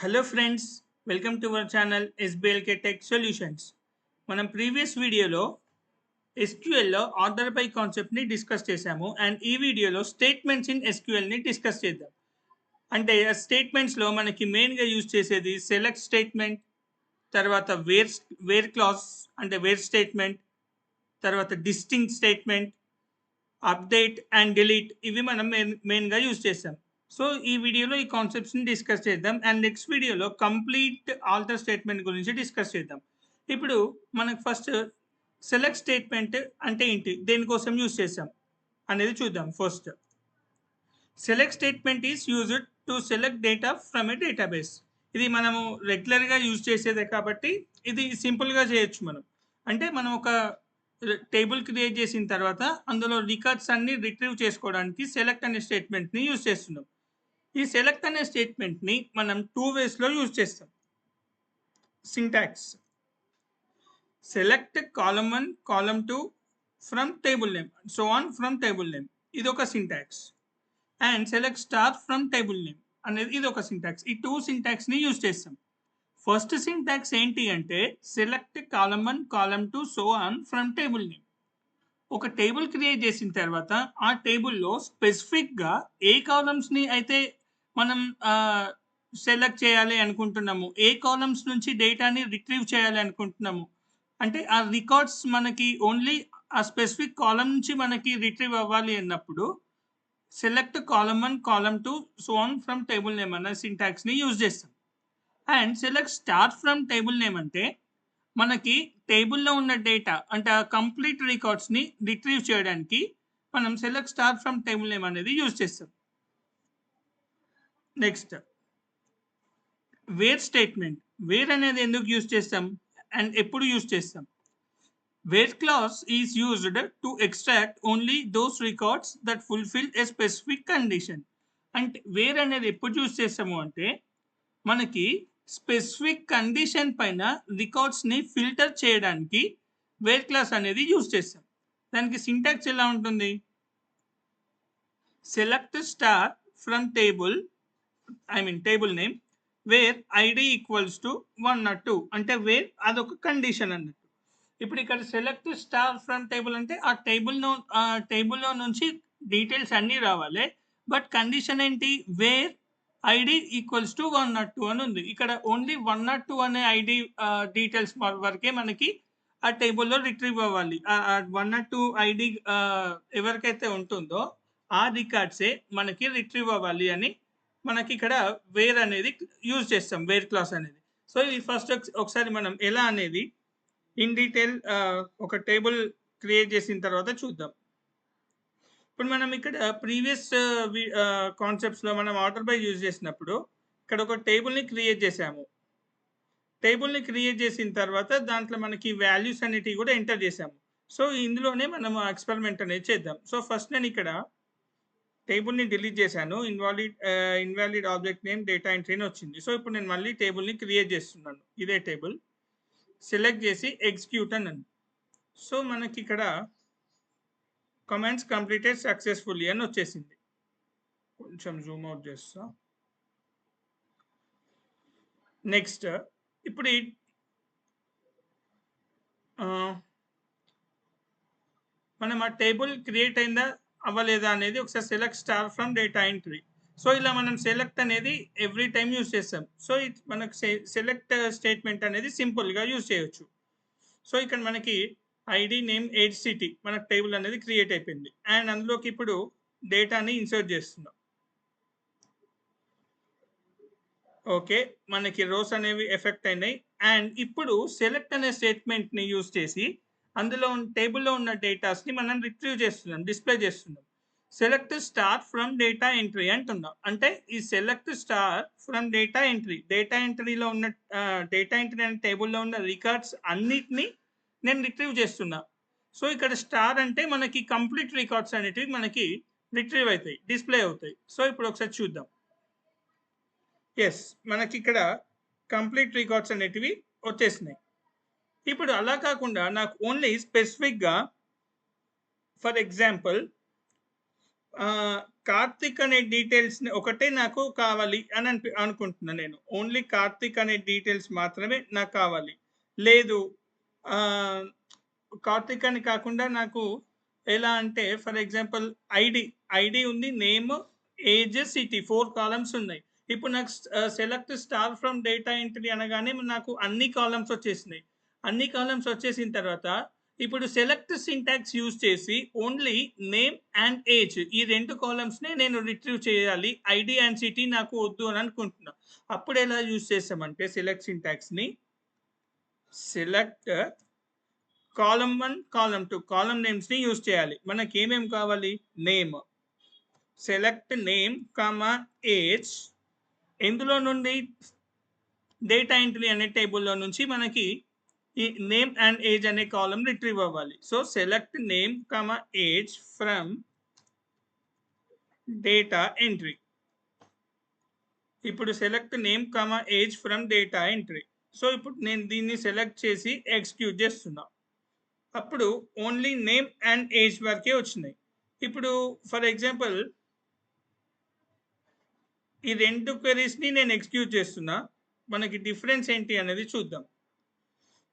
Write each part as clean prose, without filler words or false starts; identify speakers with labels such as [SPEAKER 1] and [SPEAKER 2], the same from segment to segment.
[SPEAKER 1] Hello friends, welcome to our channel SBLK Tech Solutions. మనం previous వీడియోలో ఎస్క్యూఎల్లో order by కాన్సెప్ట్ని discuss చేశాము and ఈ వీడియోలో స్టేట్మెంట్స్ ఇన్ ఎస్క్యూఎల్ని డిస్కస్ చేద్దాం. అంటే ఆ స్టేట్మెంట్స్లో మనకి మెయిన్గా యూజ్ చేసేది సెలెక్ట్ స్టేట్మెంట్, తర్వాత వేర్ క్లాస్ అంటే వేర్ స్టేట్మెంట్, తర్వాత distinct statement, update and delete ఇవి మనం మెయిన్గా యూజ్ చేస్తాం. సో ఈ వీడియోలో ఈ కాన్సెప్ట్స్ని డిస్కస్ చేద్దాం అండ్ నెక్స్ట్ వీడియోలో కంప్లీట్ ఆల్టర్ స్టేట్మెంట్ గురించి డిస్కస్ చేద్దాం. ఇప్పుడు మనకు ఫస్ట్ సెలెక్ట్ స్టేట్మెంట్ అంటే ఏంటి, దేనికోసం యూజ్ చేసాం అనేది చూద్దాం. First select statement is used to select data from A database. ఇది మనము రెగ్యులర్గా యూజ్ చేసేదే కాబట్టి ఇది సింపుల్గా చేయొచ్చు. అంటే మనం ఒక టేబుల్ క్రియేట్ చేసిన తర్వాత అందులో రికార్డ్స్ అన్ని రిట్రీవ్ చేసుకోవడానికి సెలెక్ట్ అనే స్టేట్మెంట్ని యూజ్ చేస్తున్నాం. ఈ సెలెక్ట్ అనే స్టేట్మెంట్ని మనం 2 వేస్లో యూజ్ చేస్తాం. Syntax select column 1 column 2 from table name so on from table name, ఇది ఒక syntax. And select star from table name అనేది ఇది ఒక సింటాక్స్. ఈ 2 సింటాక్స్ని యూజ్ చేస్తాం. ఫస్ట్ సింటాక్స్ ఏంటి అంటే select column 1 column 2 so on from table name. ఒక టేబుల్ క్రియేట్ చేసిన తర్వాత ఆ టేబుల్లో స్పెసిఫిక్గా ఏ కాలమ్స్ని అయితే మనం సెలెక్ట్ చేయాలి అనుకుంటున్నాము, ఏ కాలమ్స్ నుంచి డేటాని రిట్రీవ్ చేయాలి అనుకుంటున్నాము, అంటే ఆ రికార్డ్స్ మనకి ఓన్లీ ఆ స్పెసిఫిక్ కాలమ్ నుంచి మనకి రిట్రీవ్ అవ్వాలి అన్నప్పుడు select column 1 column 2 so on from table name అన్న సింటాక్స్ని యూజ్ చేస్తాం. And select star from table name అంటే మనకి టేబుల్లో ఉన్న డేటా అంటే ఆ కంప్లీట్ రికార్డ్స్ని రిట్రీవ్ చేయడానికి మనం select star from table name అనేది యూజ్ చేస్తాం. Next where statement. వేర్ అనేది ఎందుకు యూజ్ చేస్తాం అండ్ ఎప్పుడు యూజ్ చేస్తాం? Where clause is used to extract only those records that fulfil a specific condition. అంటే వేర్ అనేది ఎప్పుడు యూజ్ చేస్తాము అంటే మనకి స్పెసిఫిక్ కండిషన్ పైన రికార్డ్స్ని ఫిల్టర్ చేయడానికి వేర్ క్లాస్ అనేది యూజ్ చేస్తాం. దానికి సింటాక్స్ ఎలా ఉంటుంది? Select star from table table name where ID equals to 1 or 2 అంటే వేర్ అదొక కండిషన్ అన్నట్టు. ఇప్పుడు ఇక్కడ సెలెక్ట్ స్టార్ ఫ్రమ్ టేబుల్ అంటే ఆ టేబుల్లో నుంచి డీటెయిల్స్ అన్నీ రావాలి. బట్ కండిషన్ ఏంటి? Where ID equals to 1 or 2 అని ఉంది. ఇక్కడ ఓన్లీ 1 or 2 అనే ఐడి డీటెయిల్స్ వరకే మనకి ఆ టేబుల్లో రిట్రీవ్ అవ్వాలి. 1 or 2 ఐడి ఎవరికైతే ఉంటుందో ఆ రికార్డ్సే మనకి రిట్రీవ్ అవ్వాలి అని మనకి ఇక్కడ వేర్ అనేది యూజ్ చేస్తాం, వేర్ క్లాస్ అనేది. సో ఇది ఫస్ట్ ఒకసారి మనం ఎలా అనేది ఇన్ డీటెయిల్ ఒక టేబుల్ క్రియేట్ చేసిన తర్వాత చూద్దాం. ఇప్పుడు మనం ఇక్కడ ప్రీవియస్ కాన్సెప్ట్స్లో మనం ఆర్డర్ బై యూజ్ చేసినప్పుడు ఇక్కడ ఒక టేబుల్ని క్రియేట్ చేసాము. టేబుల్ని క్రియేట్ చేసిన తర్వాత దాంట్లో మనకి వాల్యూస్ అనేటివి కూడా ఎంటర్ చేసాము. సో ఇందులోనే మనం ఎక్స్పెరిమెంట్ అనేది చేద్దాం. సో ఫస్ట్ నేను ఇక్కడ టేబుల్ని డిలీట్ చేశాను. Invalid object name data entry అని వచ్చింది. సో ఇప్పుడు నేను మళ్ళీ టేబుల్ని క్రియేట్ చేస్తున్నాను. ఇదే టేబుల్ సెలెక్ట్ చేసి ఎగ్జిక్యూట్ అన్నాను. సో మనకి ఇక్కడ కమాండ్స్ కంప్లీటెడ్ సక్సెస్ఫుల్లీ అని వచ్చేసింది. కొంచెం జూమ్ అవుట్ చేస్తా. నెక్స్ట్ ఇప్పుడు మనం ఆ టేబుల్ క్రియేట్ అయిందా అవ్వలేదా అనేది ఒకసారి select star from data entry. So ఇలా మనం సెలెక్ట్ అనేది ఎవ్రీ టైం యూజ్ చేస్తాం. సో మనకు సెలెక్ట్ స్టేట్మెంట్ అనేది సింపుల్గా యూజ్ చేయొచ్చు. సో ఇక్కడ మనకి ఐడి నేమ్ ఏజ్ సిటీ మనకు టేబుల్ అనేది క్రియేట్ అయిపోయింది. అండ్ అందులోకి ఇప్పుడు డేటాని ఇన్సర్ట్ చేస్తున్నాం. ఓకే, మనకి రోస్ అనేవి ఎఫెక్ట్ అయినాయి. అండ్ ఇప్పుడు సెలెక్ట్ అనే స్టేట్మెంట్ని యూజ్ చేసి అందులో టేబుల్లో ఉన్న డేటాస్ని మనం రిట్రీవ్ చేస్తున్నాం, డిస్ప్లే చేస్తున్నాం. Select star from data entry అంటున్నాం. అంటే ఈ select star from data entry, data ఎంట్రీలో ఉన్న డేటా ఎంట్రీ అనే టేబుల్లో ఉన్న రికార్డ్స్ అన్నిటినీ నేను రిట్రీవ్ చేస్తున్నా. సో ఇక్కడ స్టార్ అంటే మనకి కంప్లీట్ రికార్డ్స్ అనేటివి మనకి రిట్రీవ్ అవుతాయి, డిస్ప్లే అవుతాయి. సో ఇప్పుడు ఒకసారి చూద్దాం. ఎస్, మనకి ఇక్కడ కంప్లీట్ రికార్డ్స్ అనేటివి వచ్చేసినాయి. ఇప్పుడు అలా కాకుండా నాకు ఓన్లీ స్పెసిఫిక్గా ఫర్ ఎగ్జాంపుల్ కార్తిక్ అనే డీటెయిల్స్ ఒకటే నాకు కావాలి అని అనుకుంటున్నా నేను. ఓన్లీ కార్తిక్ అనే డీటెయిల్స్ మాత్రమే నాకు కావాలి. లేదు కార్తిక్ అని కాకుండా నాకు ఎలా అంటే ఫర్ ఎగ్జాంపుల్ ఐడి, ఐడి ఉంది, నేమ్, ఏజ్, సిటీ 4 కాలమ్స్ ఉన్నాయి. ఇప్పుడు నాకు select star from data entry అనగానే నాకు అన్ని కాలమ్స్ వచ్చేసినాయి. అన్ని కాలమ్స్ వచ్చేసిన తర్వాత ఇప్పుడు సెలెక్ట్ సింటాక్స్ యూజ్ చేసి ఓన్లీ నేమ్ అండ్ ఏజ్ ఈ 2 కాలమ్స్‌నే నేను రిట్రీవ్ చేయాలి. ఐడి అండ్ సిటీ నాకు వద్దు అని అనుకుంటున్నా. అప్పుడు ఎలా యూజ్ చేస్తామంటే సెలెక్ట్ సింటాక్స్‌ని సెలెక్ట్ కాలమ్ 1, కాలమ్ 2 కాలమ్ నేమ్స్‌ని యూజ్ చేయాలి. మనకి ఏమేం కావాలి? నేమ్. సెలెక్ట్ నేమ్, ఏజ్ ఎందులో నుండి డేటా ఎంట్రీ అనే టేబుల్‌లో నుంచి మనకి ఈ నేమ్ అండ్ ఏజ్ అనే కాలమ్ రిట్రీవ్ అవ్వాలి. So select name, age from data entry. ఇప్పుడు select name, age from data entry. So ఇప్పుడు నేను దీన్ని సెలెక్ట్ చేసి ఎగ్జిక్యూట్ చేస్తున్నా. అప్పుడు ఓన్లీ నేమ్ అండ్ ఏజ్ వరకే వచ్చినాయి. ఇప్పుడు ఫర్ ఎగ్జాంపుల్ ఈ 2 క్వెరీస్‌ని నేను ఎగ్జిక్యూట్ చేస్తున్నా. మనకి డిఫరెన్స్ ఏంటి అనేది చూద్దాం.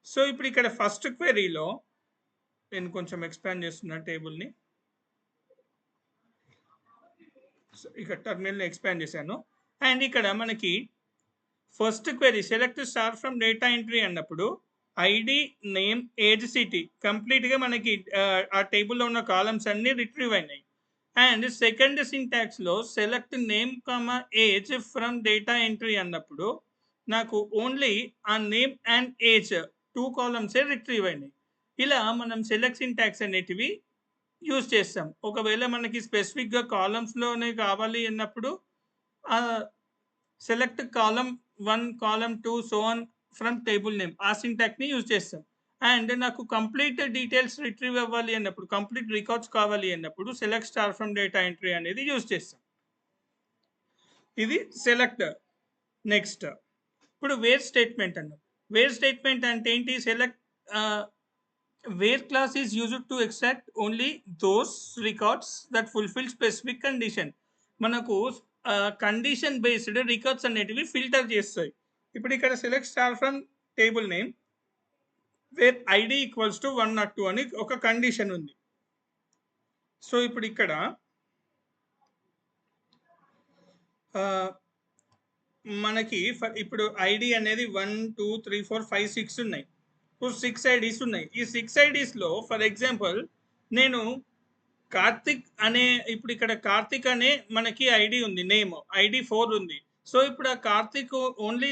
[SPEAKER 1] సో ఇప్పుడు ఇక్కడ ఫస్ట్ క్వెరీలో నేను కొంచెం ఎక్స్పాండ్ చేస్తున్నా టేబుల్‌ని. సో ఇక్కడ టర్మినల్‌ని ఎక్స్పాండ్ చేశాను. అండ్ ఇక్కడ మనకి first query select star from data entry అన్నప్పుడు ఐడి, నేమ్, ఏజ్, సిటీ కంప్లీట్‌గా మనకి ఆ టేబుల్‌లో ఉన్న కాలమ్స్ అన్నీ రిట్రీవ్ అయినాయి. అండ్ సెకండ్ సింటాక్స్‌లో select name, age from data entry అన్నప్పుడు నాకు ఓన్లీ ఆ నేమ్ అండ్ ఏజ్ 2 కాలమ్సే రిట్రీవ్ అయినాయి. ఇలా మనం సెలెక్ట్ సింటాక్స్ అనేటివి యూజ్ చేస్తాం. ఒకవేళ మనకి స్పెసిఫిక్‌గా కాలమ్స్‌లోనే కావాలి అన్నప్పుడు select column 1, column 2 so on from table name ఆ సింటాక్స్‌ని యూజ్ చేస్తాం. అండ్ నాకు కంప్లీట్ డీటెయిల్స్ రిట్రీవ్ అవ్వాలి అన్నప్పుడు, కంప్లీట్ రికార్డ్స్ కావాలి అన్నప్పుడు select star from data entry అనేది యూజ్ చేస్తాం. ఇది సెలెక్ట్. నెక్స్ట్ ఇప్పుడు వేర్ స్టేట్మెంట్ అన్నాం. వేర్ స్టేట్మెంట్ అంటే ఏంటి? Select where clause is used to extract only those records that fulfil specific condition. మనకు కండిషన్ బేస్డ్ రికార్డ్స్ అనేటివి ఫిల్టర్ చేస్తాయి. ఇప్పుడు ఇక్కడ select star from table name where ID equals to 1 or 2 అని ఒక కండిషన్ ఉంది. సో ఇప్పుడు ఇక్కడ మనకి ఇప్పుడు ఐడి అనేది 1, 2, 3, 4, 5, 6 ఉన్నాయి. ఇప్పుడు 6 ఐడీస్ ఉన్నాయి. ఈ 6 ఐడీస్‌లో ఫర్ ఎగ్జాంపుల్ నేను కార్తిక్ అనే ఇప్పుడు ఇక్కడ కార్తిక్ అనే మనకి ఐడి ఉంది, నేమ్ ఐడి 4 ఉంది. సో ఇప్పుడు ఆ కార్తిక్ ఓన్లీ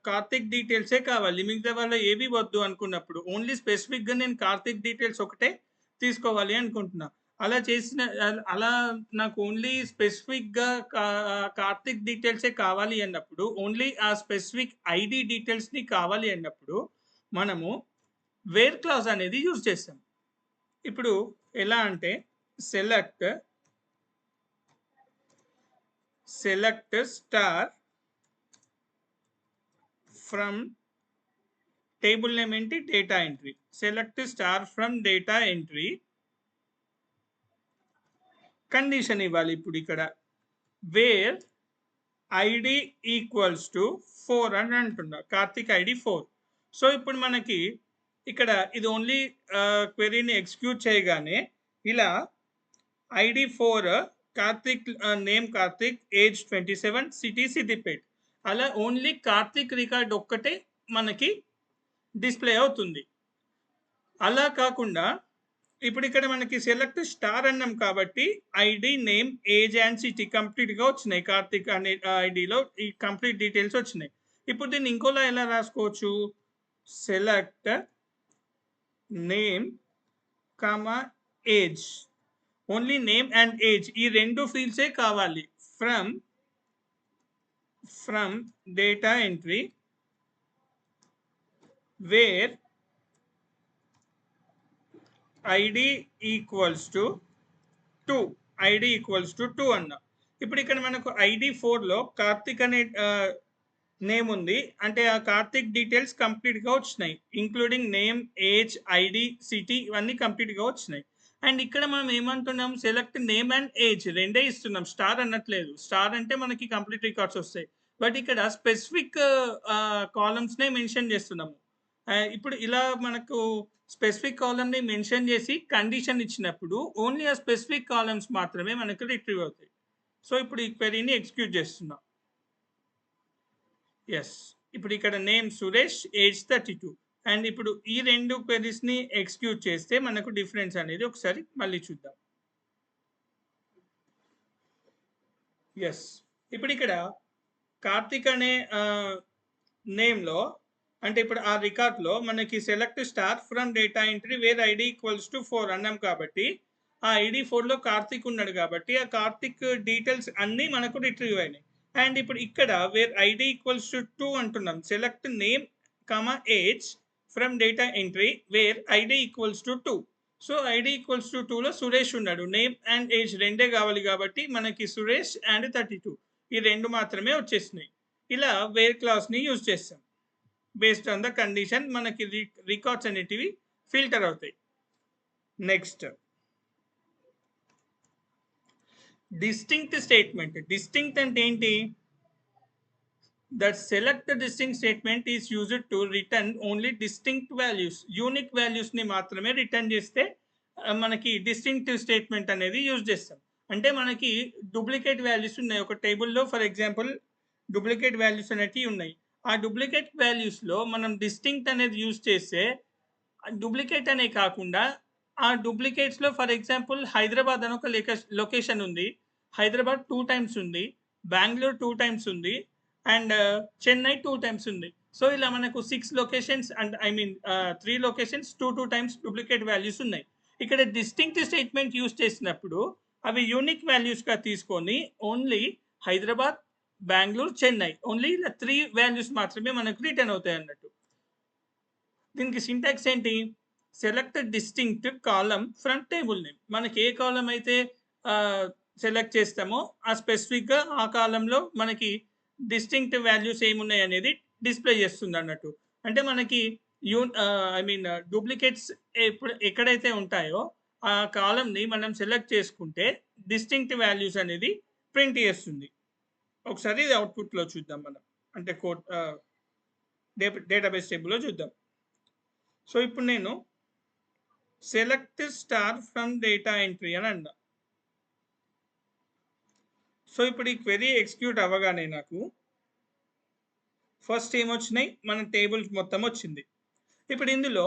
[SPEAKER 1] కార్తిక్ డీటెయిల్సే కావాలి. మిగతా వాళ్ళ ఏవి వద్దు అనుకున్నప్పుడు ఓన్లీ స్పెసిఫిక్‌గా నేను కార్తిక్ డీటెయిల్స్ ఒకటే తీసుకోవాలి అనుకుంటున్నా. అలా చేసిన అలా నాకు ఓన్లీ స్పెసిఫిక్‌గా కార్తిక్ డీటెయిల్సే కావాలి అన్నప్పుడు ఓన్లీ ఆ స్పెసిఫిక్ ఐడి డీటెయిల్స్‌ని కావాలి అన్నప్పుడు మనము వేర్ క్లాజ్ అనేది యూజ్ చేస్తాం. ఇప్పుడు ఎలా అంటే select star from table name ఏంటి? Data entry. Select star from data entry condition ఇవ్వాలి. ఇప్పుడు ఇక్కడ వేర్ ఐడి ఈక్వల్స్ టు 4 అని అంటున్నా. కార్తిక్ ఐడి 4. సో ఇప్పుడు మనకి ఇక్కడ ఇది ఓన్లీ క్వెరీని ఎగ్జిక్యూట్ చేయగానే ఇలా ID 4 Karthik, name Karthik, age 27, city Siddipet అలా ఓన్లీ కార్తిక్ రికార్డ్ ఒక్కటే మనకి డిస్ప్లే అవుతుంది. అలా కాకుండా ఇప్పుడు ఇక్కడ మనకి సెలెక్ట్ స్టార్ అన్నాం కాబట్టి ID, name, age and city కంప్లీట్‌గా వచ్చినాయి. కార్తిక్ అనే ఐడిలో ఈ కంప్లీట్ డీటెయిల్స్ వచ్చినాయి. ఇప్పుడు దీన్ని ఇంకోలా ఎలా రాసుకోవచ్చు? Select name, age only name and age ఈ 2 ఫీల్డ్సే కావాలి. From data entry wear ID equals to 2 ID equals to 2 అన్నా. ఇప్పుడు ఇక్కడ మనకు ఐడి 4లో కార్తిక్ అనే నేమ్ ఉంది. అంటే ఆ కార్తిక్ డీటెయిల్స్ కంప్లీట్‌గా వచ్చినాయి. Including name, age, ID, city ఇవన్నీ కంప్లీట్‌గా వచ్చినాయి. అండ్ ఇక్కడ మనం ఏమంటున్నాం, సెలెక్ట్ నేమ్ అండ్ ఏజ్ రెండే ఇస్తున్నాం, స్టార్ అనట్లేదు. స్టార్ అంటే మనకి కంప్లీట్ రికార్డ్స్ వస్తాయి. బట్ ఇక్కడ స్పెసిఫిక్ కాలమ్స్‌నే మెన్షన్ చేస్తున్నాము. ఇప్పుడు ఇలా మనకు స్పెసిఫిక్ కాలమ్‌ని మెన్షన్ చేసి కండిషన్ ఇచ్చినప్పుడు ఓన్లీ ఆ స్పెసిఫిక్ కాలమ్స్ మాత్రమే మనకు రిట్రీవ్ అవుతాయి. సో, ఇప్పుడు ఈ క్వెరీని ఎగ్జిక్యూట్ చేస్తున్నా. యెస్. ఇప్పుడు ఇక్కడ నేమ్ సురేష్, ఏజ్ 32. అండ్ ఇప్పుడు ఈ 2 క్వెరీస్‌ని ఎగ్జిక్యూట్ చేస్తే మనకు డిఫరెన్స్ అనేది ఒకసారి మళ్ళీ చూద్దాం. యెస్. ఇప్పుడు ఇక్కడ కార్తిక్ అనే నేమ్‌లో, అంటే ఇప్పుడు ఆ రికార్డ్‌లో మనకి select star from data entry where ID equals to 4 అన్నాం కాబట్టి, ఆ ఐడీ 4లో కార్తిక్ ఉన్నాడు కాబట్టి, ఆ కార్తిక్ డీటెయిల్స్ అన్నీ మనకు రిట్రీవ్ అయినాయి. అండ్ ఇప్పుడు ఇక్కడ వేర్ ఐడీ ఈక్వల్స్ టు 2 అంటున్నాం. Select name, age from data entry where ID equals to 2. So, ID equals to 2లో సురేష్ ఉన్నాడు. నేమ్ అండ్ ఏజ్ రెండే కావాలి కాబట్టి మనకి సురేష్ అండ్ 32 ఈ 2 మాత్రమే వచ్చేసినాయి. ఇలా వేర్ క్లాస్‌ని యూజ్ చేస్తాం. బేస్డ్ ఆన్ ద కండిషన్ మనకి రికార్డ్స్ అనేటివి ఫిల్టర్ అవుతాయి. Next distinct statement. డిస్టింక్ట్ అంటే ఏంటి? That select distinct statement is used to return only distinct values. Unique వాల్యూస్ని మాత్రమే రిటర్న్ చేస్తే మనకి డిస్టింక్టివ్ స్టేట్మెంట్ అనేది యూజ్ చేస్తాం. అంటే మనకి డూప్లికేట్ వాల్యూస్ ఉన్నాయి ఒక టేబుల్లో. ఫర్ ఎగ్జాంపుల్ డూప్లికేట్ వాల్యూస్ అనేటివి ఉన్నాయి. ఆ డూప్లికేట్ వాల్యూస్లో మనం డిస్టింక్ట్ అనేది యూజ్ చేస్తే డూప్లికేట్ అనే కాకుండా ఆ డూప్లికేట్స్లో ఫర్ ఎగ్జాంపుల్ హైదరాబాద్ అని ఒక లొకేషన్ ఉంది, హైదరాబాద్ 2 టైమ్స్ ఉంది, బెంగళూరు 2 టైమ్స్ ఉంది, అండ్ చెన్నై 2 టైమ్స్ ఉంది. సో ఇలా మనకు 6 locations and I mean 3 locations 2 times duplicate values ఉన్నాయి. ఇక్కడ డిస్టింక్ట్ స్టేట్మెంట్ యూజ్ చేసినప్పుడు అవి యూనిక్ వాల్యూస్గా తీసుకొని ఓన్లీ హైదరాబాద్, బెంగళూరు, చెన్నై ఓన్లీ ఇలా 3 వాల్యూస్ మాత్రమే మనకు రిటర్న్ అవుతాయి అన్నట్టు. దీనికి సింటాక్స్ ఏంటి? Select distinct column from table name. మనకి ఏ కాలం అయితే సెలెక్ట్ చేస్తామో ఆ స్పెసిఫిక్గా ఆ కాలంలో మనకి డిస్టింక్ట్ వాల్యూస్ ఏమున్నాయి అనేది డిస్ప్లే చేస్తుంది అన్నట్టు. అంటే మనకి ఐ మీన్ డూప్లికేట్స్ ఎక్కడైతే ఉంటాయో ఆ కాలంని మనం సెలెక్ట్ చేసుకుంటే డిస్టింక్ట్ వాల్యూస్ అనేది ప్రింట్ చేస్తుంది. ఒకసారి ఇది అవుట్పుట్లో చూద్దాం మనం, అంటే కోడ్ డేటాబేస్ టేబుల్లో చూద్దాం. సో ఇప్పుడు నేను select star from data entry అని అన్నా. సో ఇప్పుడు ఈ క్వెరీ ఎగ్జిక్యూట్ అవ్వగానే నాకు ఫస్ట్ ఏమొచ్చినాయి, మన టేబుల్ మొత్తం వచ్చింది. ఇప్పుడు ఇందులో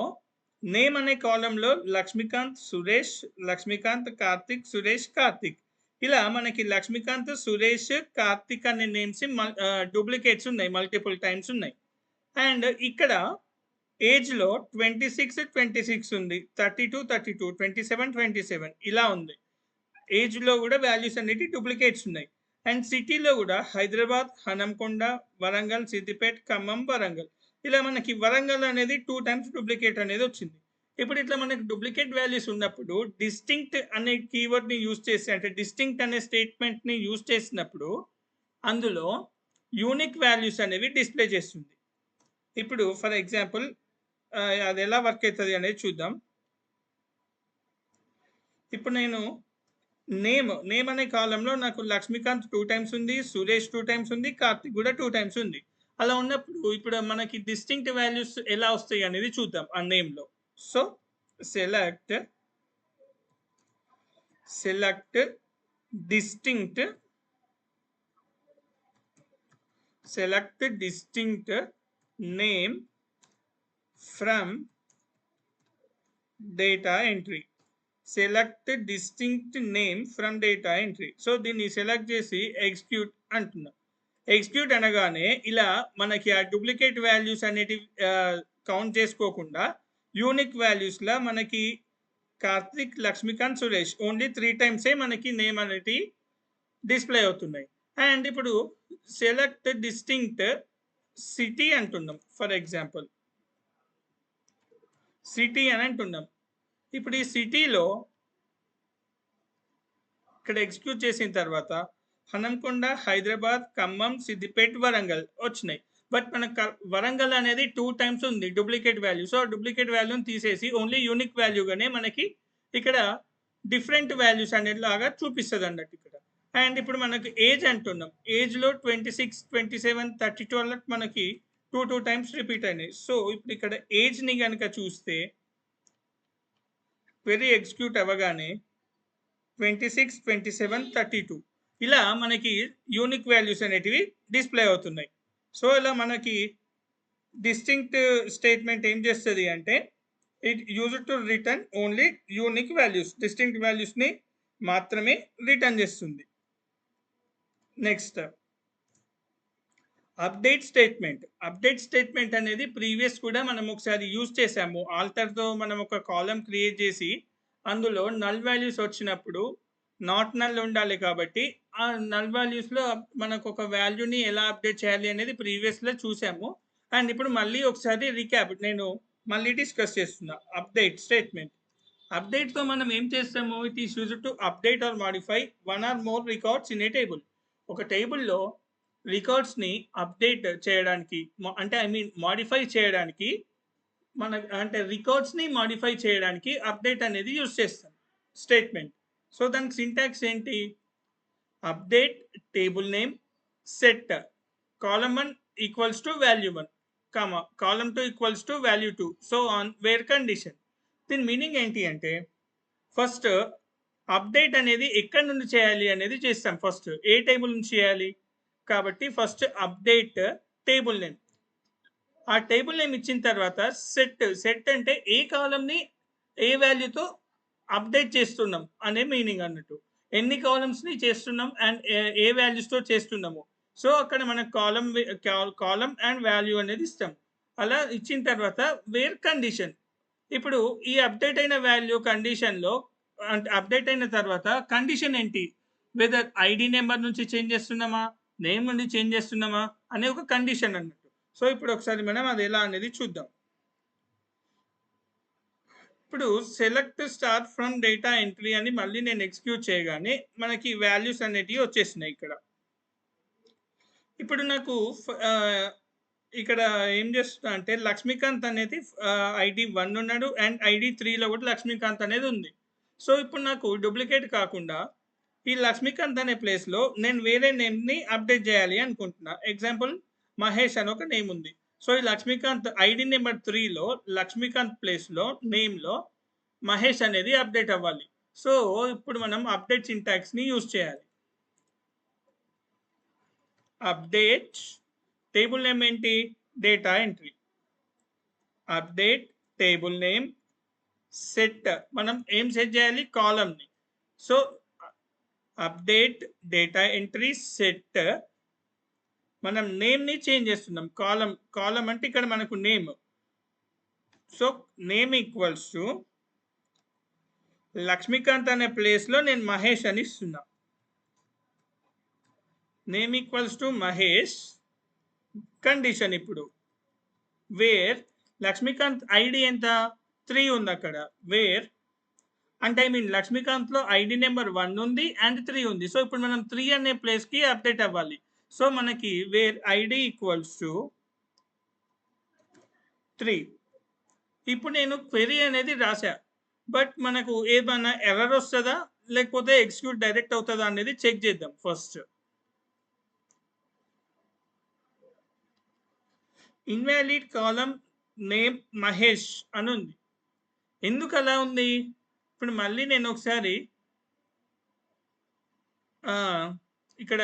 [SPEAKER 1] నేమ్ అనే కాలంలో లక్ష్మీకాంత్, సురేష్, లక్ష్మీకాంత్, కార్తిక్, సురేష్, కార్తిక్ ఇలా మనకి లక్ష్మీకాంత్, సురేష్, కార్తిక్ అనే నేమ్స్ డూప్లికేట్స్ ఉన్నాయి, మల్టిపుల్ టైమ్స్ ఉన్నాయి. అండ్ ఇక్కడ ఏజ్‌లో 26, 26 ఉంది, 32, 32, 27, 27 ఇలా ఉంది. ఏజ్‌లో కూడా వాల్యూస్ అనేటివి డూప్లికేట్స్ ఉన్నాయి. అండ్ సిటీలో కూడా హైదరాబాద్, హనంకొండ, వరంగల్, సిద్దిపేట్, ఖమ్మం, వరంగల్ ఇలా మనకి వరంగల్ అనేది 2 టైమ్స్ డూప్లికేట్ అనేది వచ్చింది. ఇప్పుడు ఇట్లా మనకి డూప్లికేట్ వాల్యూస్ ఉన్నప్పుడు డిస్టింక్ట్ అనే కీవర్డ్‌ని యూజ్ చేసి, అంటే డిస్టింక్ట్ అనే స్టేట్మెంట్‌ని యూజ్ చేసినప్పుడు అందులో యూనిక్ వాల్యూస్ అనేవి డిస్ప్లే చేస్తుంది. ఇప్పుడు ఫర్ ఎగ్జాంపుల్ అది ఎలా వర్క్ అవుతుంది అనేది చూద్దాం. ఇప్పుడు నేను నేమ్ అనే కాలంలో నాకు లక్ష్మీకాంత్ 2 టైమ్స్ ఉంది, సురేష్ 2 టైమ్స్ ఉంది, కార్తిక్ కూడా 2 టైమ్స్ ఉంది. అలా ఉన్నప్పుడు ఇప్పుడు మనకి డిస్టింక్ట్ వాల్యూస్ ఎలా వస్తాయి అనేది చూద్దాం ఆ నేమ్‌లో. So select distinct name from data entry. Select distinct name from data entry. So దీన్ని సెలెక్ట్ చేసి ఎగ్జిక్యూట్ అంటున్నాం. ఎగ్జిక్యూట్ అనగానే ఇలా మనకి ఆ డూప్లికేట్ వాల్యూస్ అనేటివి కౌంట్ చేసుకోకుండా యూనిక్ వాల్యూస్లా మనకి కార్తిక్, లక్ష్మీకాంత్, సురేష్ ఓన్లీ 3 టైమ్సే మనకి నేమ్ అనేటివి డిస్ప్లే అవుతున్నాయి. అండ్ ఇప్పుడు సెలెక్ట్ డిస్టింక్ట్ సిటీ అంటున్నాం. ఫర్ ఎగ్జాంపుల్ సిటీ అని అంటున్నాం. ఇప్పుడు ఈ సిటీలో ఇక్కడ ఎగ్జిక్యూట్ చేసిన తర్వాత హనంకొండ, హైదరాబాద్, ఖమ్మం, సిద్దిపేట్, వరంగల్ వచ్చినాయి. బట్ మన వరంగల్ అనేది 2 టైమ్స్ ఉంది డూప్లికేట్ వాల్యూ. సో డూప్లికేట్ వాల్యూని తీసేసి ఓన్లీ యూనిక్ వాల్యూగానే మనకి ఇక్కడ డిఫరెంట్ వాల్యూస్ అనేలాగా చూపిస్తుంది అన్నట్టు ఇక్కడ. అండ్ ఇప్పుడు మనకి ఏజ్ అంటున్నాం, ఏజ్లో 26, 27, 32 అన్నట్టు మనకి టూ టైమ్స్ రిపీట్ అయినాయి. సో ఇప్పుడు ఇక్కడ ఏజ్ని కనుక చూస్తే క్వెరీ ఎగ్జిక్యూట్ అవ్వగానే 26, 27, 32 ఇలా మనకి యూనిక్ వాల్యూస్ అనేటివి డిస్ప్లే అవుతున్నాయి. సో ఇలా మనకి డిస్టింక్ట్ స్టేట్మెంట్ ఏం చేస్తుంది అంటే it use to return only unique values, distinct వాల్యూస్ని మాత్రమే రిటర్న్ చేస్తుంది. Next update statement. Update statement అనేది ప్రీవియస్ కూడా మనం ఒకసారి యూజ్ చేసాము. ఆల్టర్తో మనం ఒక కాలం క్రియేట్ చేసి అందులో నల్ వాల్యూస్ వచ్చినప్పుడు నాట్ నల్ ఉండాలి కాబట్టి ఆ నల్ వాల్యూస్లో మనకు ఒక వాల్యూని ఎలా అప్డేట్ చేయాలి అనేది ప్రీవియస్లో చూసాము. అండ్ ఇప్పుడు మళ్ళీ ఒకసారి రీక్యాప్ నేను మళ్ళీ డిస్కస్ చేస్తున్నా. Update statement. అప్డేట్తో మనం ఏం చేస్తాము, it is used to update are modify one or more records in a table. ఒక టేబుల్లో రికార్డ్స్ని అప్డేట్ చేయడానికి అంటే ఐ మీన్ మాడిఫై చేయడానికి మన అంటే రికార్డ్స్ని మాడిఫై చేయడానికి అప్డేట్ అనేది యూజ్ చేస్తాం స్టేట్మెంట్. సో దానికి సింటాక్స్ ఏంటి, update table name set column 1 equals to value 1 comma column 2 equals to value 2 so on where condition. దీని మీనింగ్ ఏంటి అంటే ఫస్ట్ అప్డేట్ అనేది ఎక్కడి నుండి చేయాలి అనేది చేస్తాం. ఫస్ట్ ఏ టేబుల్ నుంచి చేయాలి కాబట్టి ఫస్ట్ అప్డేట్ టేబుల్ నేమ్. ఆ టేబుల్ నేమ్ ఇచ్చిన తర్వాత సెట్ అంటే ఏ కాలంని ఏ వాల్యూతో అప్డేట్ చేస్తున్నాం అనే మీనింగ్ అన్నట్టు. ఎన్ని కాలమ్స్ని చేస్తున్నాం అండ్ ఏ వాల్యూస్తో చేస్తున్నాము. సో అక్కడ మనకు కాలం అండ్ వాల్యూ అనేది ఇస్తాం. అలా ఇచ్చిన తర్వాత వేర్ కండిషన్. ఇప్పుడు ఈ అప్డేట్ అయిన వాల్యూ కండిషన్లో అంటే అప్డేట్ అయిన తర్వాత కండిషన్ ఏంటి, వెదర్ ఐడి నెంబర్ నుంచి చేంజ్ చేస్తున్నామా, నేమ్ నుండి చేంజ్ చేస్తున్నామా అనే ఒక కండిషన్ అన్నట్టు. సో ఇప్పుడు ఒకసారి మనం అది ఎలా అనేది చూద్దాం. ఇప్పుడు select star from data entry అని మళ్ళీ నేను ఎగ్జిక్యూట్ చేయగానే మనకి వాల్యూస్ అనేటివి వచ్చేసినాయి ఇక్కడ. ఇప్పుడు నాకు ఇక్కడ ఏం చేస్తున్నా అంటే లక్ష్మీకాంత్ అనేది ఐడి 1 ఉన్నాడు అండ్ ఐడి 3లో కూడా లక్ష్మీకాంత్ అనేది ఉంది. సో ఇప్పుడు నాకు డూప్లికేట్ కాకుండా ఈ లక్ష్మీకాంత్ అనే ప్లేస్లో నేను వేరే నేమ్ని అప్డేట్ చేయాలి అనుకుంటున్నా. ఎగ్జాంపుల్ మహేష్ అని ఒక నేమ్ ఉంది. సో ఈ లక్ష్మీకాంత్ ఐడి నెంబర్ 3లో లక్ష్మీకాంత్ ప్లేస్లో నేమ్లో మహేష్ అనేది అప్డేట్ అవ్వాలి. సో ఇప్పుడు మనం అప్డేట్ సింటాక్స్ని యూజ్ చేయాలి. అప్డేట్ టేబుల్ నేమ్ ఏంటి, data entry. Update table name set మనం ఏం సెట్ చేయాలి, కాలమ్ని. So update data entry set మనం నేమ్ని చేంజ్ చేస్తున్నాం. కాలం అంటే ఇక్కడ మనకు name. So name equals to Lakshmikanth అనే ప్లేస్లో నేను మహేష్ అని ఇస్తున్నా. Name equals to Mahesh condition. ఇప్పుడు వేర్ లక్ష్మీకాంత్ ఐడి ఎంత 3 ఉంది అక్కడ. వేర్ అంటే ఐ మీన్ లక్ష్మీకాంత్లో ఐడి నెంబర్ 1 ఉంది అండ్ 3 ఉంది. సో ఇప్పుడు మనం 3 అనే ప్లేస్కి అప్డేట్ అవ్వాలి. సో మనకి వేర్ ఐడి ఈక్వల్స్ టు 3. ఇప్పుడు నేను క్వెరీ అనేది రాశా, బట్ మనకు ఏమైనా ఎర్రర్ వస్తుందా లేకపోతే ఎగ్జిక్యూట్ డైరెక్ట్ అవుతుందా అనేది చెక్ చేద్దాం. ఫస్ట్ ఇన్వాలిడ్ కాలం నేమ్ మహేష్ అని ఉంది. ఎందుకు అలా ఉంది, ఇప్పుడు మళ్ళీ నేను ఒకసారి ఇక్కడ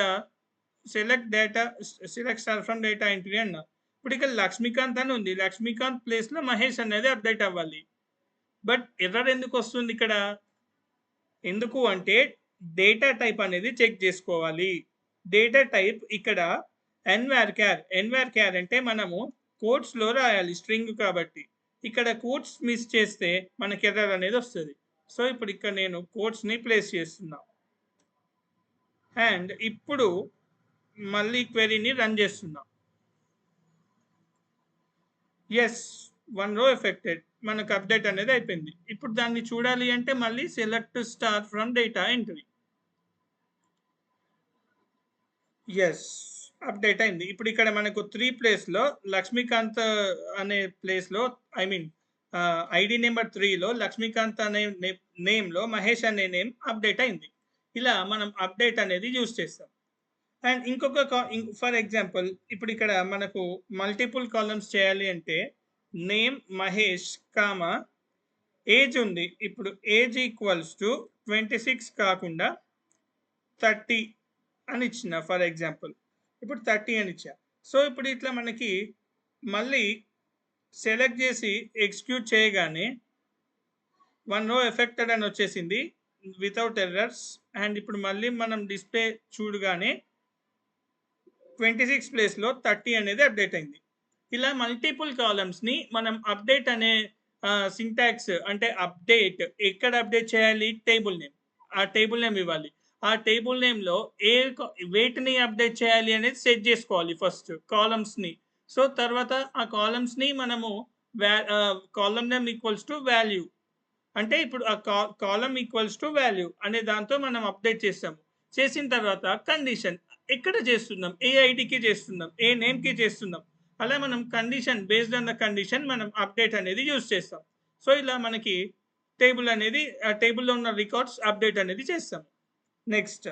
[SPEAKER 1] select star from data entry అన్నా. ఇప్పుడు ఇక్కడ లక్ష్మీకాంత్ అని ఉంది, లక్ష్మీకాంత్ ప్లేస్లో మహేష్ అనేది అప్డేట్ అవ్వాలి. బట్ ఎర్రర్ ఎందుకు వస్తుంది ఇక్కడ, ఎందుకు అంటే డేటా టైప్ అనేది చెక్ చేసుకోవాలి. డేటా టైప్ ఇక్కడ ఎన్వార్ క్యార్ అంటే మనము కోడ్స్లో రాయాలి స్ట్రింగ్ కాబట్టి. ఇక్కడ కోడ్స్ మిస్ చేస్తే మనకి ఎర్రర్ అనేది వస్తుంది. సో ఇప్పుడు ఇక్కడ నేను కోడ్స్ని ప్లేస్ చేస్తున్నా అండ్ ఇప్పుడు మళ్ళీ క్వెరీని రన్ చేస్తున్నా. ఎస్ 1 రో ఎఫెక్టెడ్, మనకు అప్డేట్ అనేది అయిపోయింది. ఇప్పుడు దాన్ని చూడాలి అంటే మళ్ళీ select star from data entry. Yes update అయింది. ఇప్పుడు ఇక్కడ మనకు 3 ప్లేస్లో లక్ష్మీకాంత్ అనే ప్లేస్లో ఐ మీన్ ఐడి నెంబర్ 3లో లక్ష్మీకాంత్ అనే నేమ్లో మహేష్ అనే నేమ్ అప్డేట్ అయింది. ఇలా మనం అప్డేట్ అనేది యూజ్ చేస్తాం. అండ్ ఇంకొక ఫర్ ఎగ్జాంపుల్ ఇప్పుడు ఇక్కడ మనకు మల్టిపుల్ కాలమ్స్ చేయాలి అంటే నేమ్ మహేష్ కామా ఏజ్ ఉంది. ఇప్పుడు ఏజ్ ఈక్వల్స్ టు 26 కాకుండా 30 అని ఇచ్చిన ఫర్ ఎగ్జాంపుల్. ఇప్పుడు 30 అని ఇచ్చా. సో ఇప్పుడు ఇట్లా మనకి మళ్ళీ సెలెక్ట్ చేసి ఎగ్జిక్యూట్ చేయగానే 1 రో ఎఫెక్టెడ్ అని వచ్చేసింది వితౌట్ ఎర్రర్స్. అండ్ ఇప్పుడు మళ్ళీ మనం డిస్ప్లే చూడగానే 26 ప్లేస్లో 30 అనేది అప్డేట్ అయింది. ఇలా మల్టిపుల్ కాలమ్స్ని మనం అప్డేట్ అనే సింటాక్స్ అంటే అప్డేట్ ఎక్కడ అప్డేట్ చేయాలి? Table name. ఆ టేబుల్ నేమ్ ఇవ్వాలి. ఆ టేబుల్ నేమ్లో వేటిని అప్డేట్ చేయాలి అనేది సెట్ చేసుకోవాలి ఫస్ట్ కాలమ్స్ని. సో తర్వాత ఆ కాలమ్స్ని మనము column name equals to value అంటే ఇప్పుడు ఆ కాలమ్ ఈక్వల్స్ టు వాల్యూ అనే దాంతో మనం అప్డేట్ చేస్తాము. చేసిన తర్వాత కండిషన్ ఎక్కడ చేస్తున్నాం, ఏ ఐడికి చేస్తున్నాం, ఏ నేమ్కి చేస్తున్నాం, అలా మనం condition based on the condition మనం అప్డేట్ అనేది యూజ్ చేస్తాం. సో ఇలా మనకి టేబుల్ అనేది ఆ టేబుల్లో ఉన్న రికార్డ్స్ అప్డేట్ అనేది చేస్తాం. Next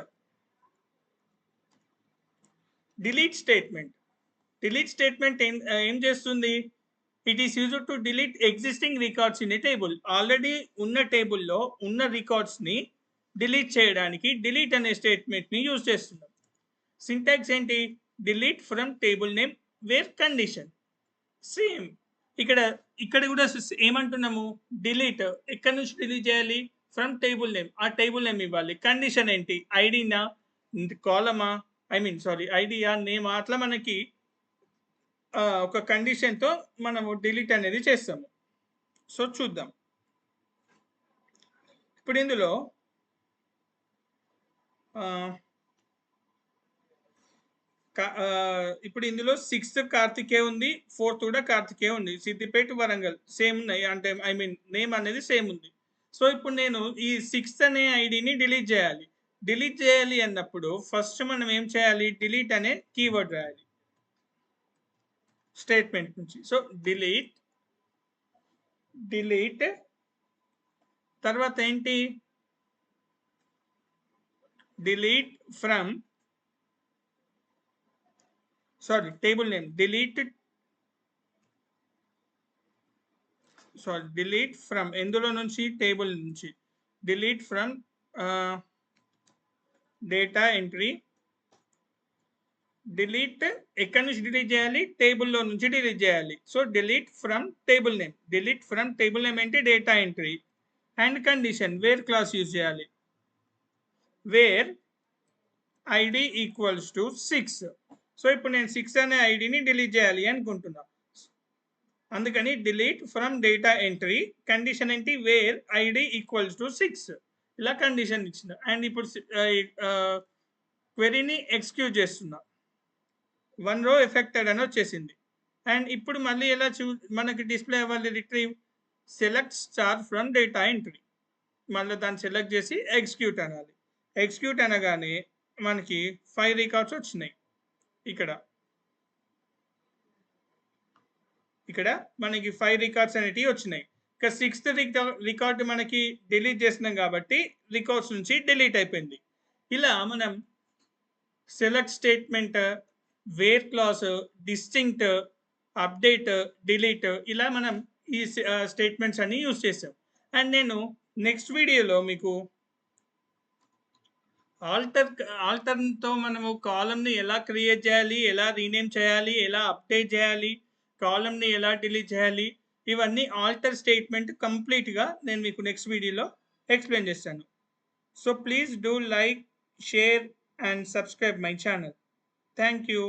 [SPEAKER 1] delete statement. Delete statement ఏం చేస్తుంది? It is used to delete existing records in a table. Already ఉన్న టేబుల్లో ఉన్న రికార్డ్స్ని డిలీట్ చేయడానికి డిలీట్ అనే స్టేట్మెంట్ని యూజ్ చేస్తున్నాం. సింటాక్స్ ఏంటి? Delete from table name where condition. Same ఇక్కడ కూడా ఏమంటున్నాము? డిలీట్ ఎక్కడి నుంచి డిలీట్ చేయాలి? From table name. ఆ టేబుల్ నేమ్ ఇవ్వాలి. కండిషన్ ఏంటి? ఐడినా, కాలమా, ఐడియా, నేమా, అట్లా మనకి ఒక కండిషన్తో మనము డిలీట్ అనేది చేస్తాము. సో చూద్దాం. ఇప్పుడు ఇందులో ఇప్పుడు ఇందులో 6th కార్తికే ఉంది, 4th కూడా కార్తికే ఉంది. సిద్దిపేట, వరంగల్ సేమ్ ఉన్నాయి. అంటే నేమ్ అనేది సేమ్ ఉంది. సో ఇప్పుడు నేను ఈ 6th అనే ఐడిని డిలీట్ చేయాలి. డిలీట్ చేయాలి అన్నప్పుడు ఫస్ట్ మనం ఏం చేయాలి? డిలీట్ అనే కీవర్డ్ రాయాలి స్టేట్మెంట్ నుంచి. సో డిలీట్ తర్వాత ఏంటి? Delete from table name. Delete from ఎందులో నుంచి? టేబుల్ నుంచి. Delete from data entry. Delete ఎక్కడి నుంచి డిలీట్ చేయాలి? టేబుల్లో నుంచి డిలీట్ చేయాలి. So delete from table name. Delete from table name ఏంటి? Data entry. And condition where clause use చేయాలి. Where ID equals to 6. So ఇప్పుడు నేను 6 అనే ఐడిని డిలీట్ చేయాలి అనుకుంటున్నా. అందుకని delete from data entry. Condition ఏంటి? Where ID equals to 6. ఇలా కండిషన్ ఇచ్చిన. అండ్ ఇప్పుడు క్వెరీని ఎగ్జిక్యూట్ చేస్తున్నా. 1 రో ఎఫెక్టెడ్ అని వచ్చేసింది. అండ్ ఇప్పుడు మళ్ళీ ఎలా మనకి డిస్ప్లే అవ్వాలి? Retrieve select star from data entry. మళ్ళీ దాన్ని సెలెక్ట్ చేసి ఎగ్జిక్యూట్ అనాలి. ఎగ్జిక్యూట్ అనగానే మనకి 5 రికార్డ్స్ వచ్చినాయి. ఇక్కడ మనకి 5 రికార్డ్స్ అనేటివి వచ్చినాయి. ఇక 6th రికార్డు మనకి డిలీట్ చేసినాం కాబట్టి రికార్డ్స్ నుంచి డిలీట్ అయిపోయింది. ఇలా మనం select statement, where clause, distinct, update, delete ఇలా మనం ఈ స్టేట్మెంట్స్ అన్ని యూజ్ చేసాం. అండ్ నేను నెక్స్ట్ వీడియోలో మీకు ఆల్టర్తో మనము కాలమ్ని ఎలా క్రియేట్ చేయాలి, ఎలా రీనేమ్ చేయాలి, ఎలా అప్డేట్ చేయాలి, కాలమ్ని ఎలా డిలీట్ చేయాలి, ఇవన్నీ ఆల్టర్ స్టేట్మెంట్ కంప్లీట్గా నేను మీకు నెక్స్ట్ వీడియోలో ఎక్స్ప్లెయిన్ చేస్తాను. So please do like, share and subscribe my channel. Thank you.